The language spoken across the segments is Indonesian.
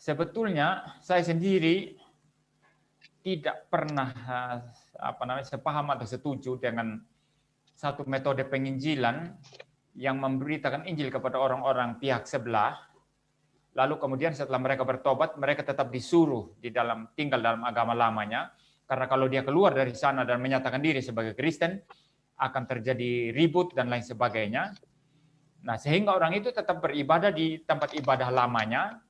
Sebetulnya saya sendiri tidak pernah sepaham atau setuju dengan satu metode penginjilan yang memberitakan Injil kepada orang-orang pihak sebelah, lalu kemudian setelah mereka bertobat, mereka tetap disuruh tinggal dalam agama lamanya, karena kalau dia keluar dari sana dan menyatakan diri sebagai Kristen, akan terjadi ribut dan lain sebagainya. Nah, sehingga orang itu tetap beribadah di tempat ibadah lamanya,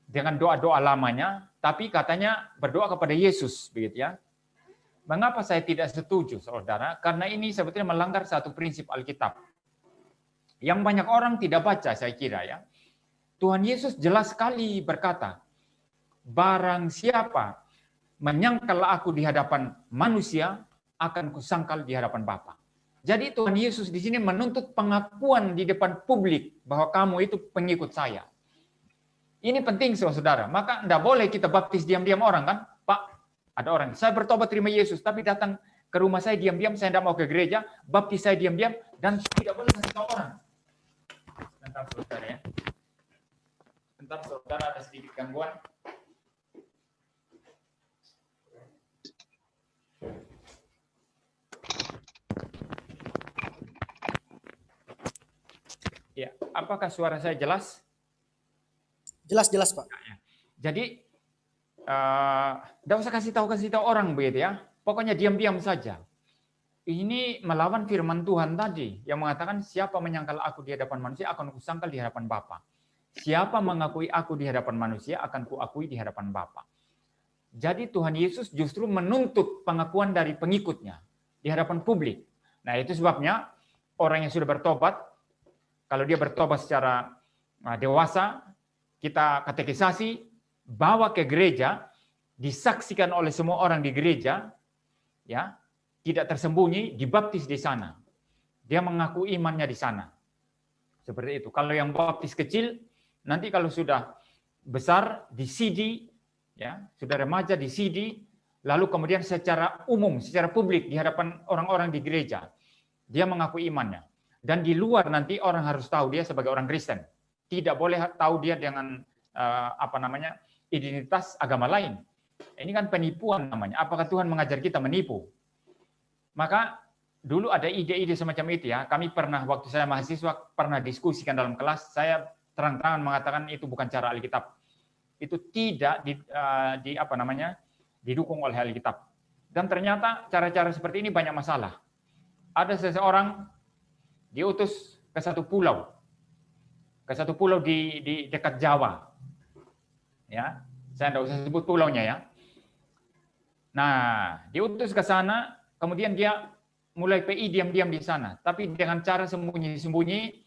dengan doa-doa lamanya, tapi katanya berdoa kepada Yesus, begitu ya. Mengapa saya tidak setuju, saudara? Karena ini sebetulnya melanggar satu prinsip Alkitab. Yang banyak orang tidak baca, saya kira ya. Tuhan Yesus jelas sekali berkata, barang siapa menyangkal aku di hadapan manusia, akan kusangkal di hadapan Bapa. Jadi Tuhan Yesus di sini menuntut pengakuan di depan publik bahwa kamu itu pengikut saya. Ini penting, saudara. Maka tidak boleh kita baptis diam-diam orang, kan? Pak, ada orang, saya bertobat terima Yesus, tapi datang ke rumah saya diam-diam, saya tidak mau ke gereja, baptis saya diam-diam, dan tidak boleh kasih tahu orang. Sebentar, saudara ya. Sebentar, saudara, ada sedikit gangguan. Ya, apakah suara saya jelas? Jelas, Pak. Jadi, tidak usah kasih tahu orang begitu ya. Pokoknya diam-diam saja. Ini melawan firman Tuhan tadi yang mengatakan siapa menyangkal aku di hadapan manusia akan kusangkal di hadapan Bapa. Siapa mengakui aku di hadapan manusia akan kuakui di hadapan Bapa. Jadi Tuhan Yesus justru menuntut pengakuan dari pengikutnya di hadapan publik. Nah, itu sebabnya orang yang sudah bertobat, kalau dia bertobat secara dewasa, kita katekisasi, bawa ke gereja, disaksikan oleh semua orang di gereja, ya, tidak tersembunyi, dibaptis di sana. Dia mengaku imannya di sana. Seperti itu. Kalau yang baptis kecil, nanti kalau sudah besar di CD, ya, sudah remaja di CD, lalu kemudian secara umum, secara publik di hadapan orang-orang di gereja, dia mengaku imannya. Dan di luar nanti orang harus tahu dia sebagai orang Kristen. Tidak boleh tahu dia dengan identitas agama lain. Ini kan penipuan namanya. Apakah Tuhan mengajar kita menipu? Maka dulu ada ide-ide semacam itu ya. Kami pernah waktu saya mahasiswa pernah diskusikan dalam kelas. Saya terang-terangan mengatakan itu bukan cara Alkitab. Itu tidak didukung oleh Alkitab. Dan ternyata cara-cara seperti ini banyak masalah. Ada seseorang diutus ke satu pulau di dekat Jawa. Ya, saya tidak usah sebut pulaunya ya. Nah, diutus ke sana, kemudian dia mulai PI diam-diam di sana, tapi dengan cara sembunyi-sembunyi,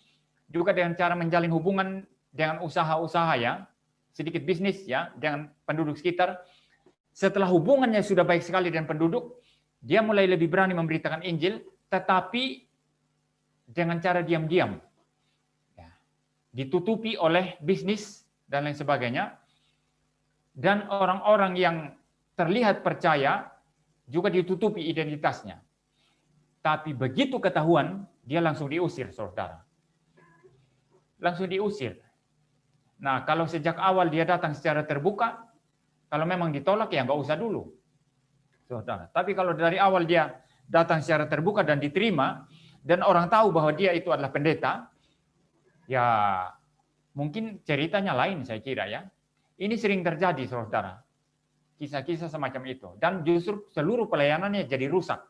juga dengan cara menjalin hubungan dengan usaha-usaha ya, sedikit bisnis ya, dengan penduduk sekitar. Setelah hubungannya sudah baik sekali dengan penduduk, dia mulai lebih berani memberitakan Injil, tetapi dengan cara diam-diam. Ditutupi oleh bisnis dan lain sebagainya, dan orang-orang yang terlihat percaya juga ditutupi identitasnya. Tapi begitu ketahuan, dia langsung diusir, saudara. Langsung diusir. Nah, kalau sejak awal dia datang secara terbuka, kalau memang ditolak ya nggak usah dulu, saudara. Tapi kalau dari awal dia datang secara terbuka dan diterima, dan orang tahu bahwa dia itu adalah pendeta, ya, mungkin ceritanya lain saya kira ya. Ini sering terjadi, saudara. Kisah-kisah semacam itu. Dan justru seluruh pelayanannya jadi rusak.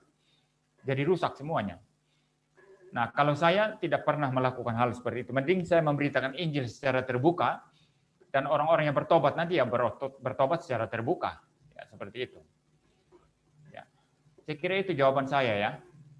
Jadi rusak semuanya. Nah, kalau saya tidak pernah melakukan hal seperti itu. Mending saya memberitakan Injil secara terbuka, dan orang-orang yang bertobat nanti ya bertobat secara terbuka. Ya, seperti itu. Ya. Saya kira itu jawaban saya ya.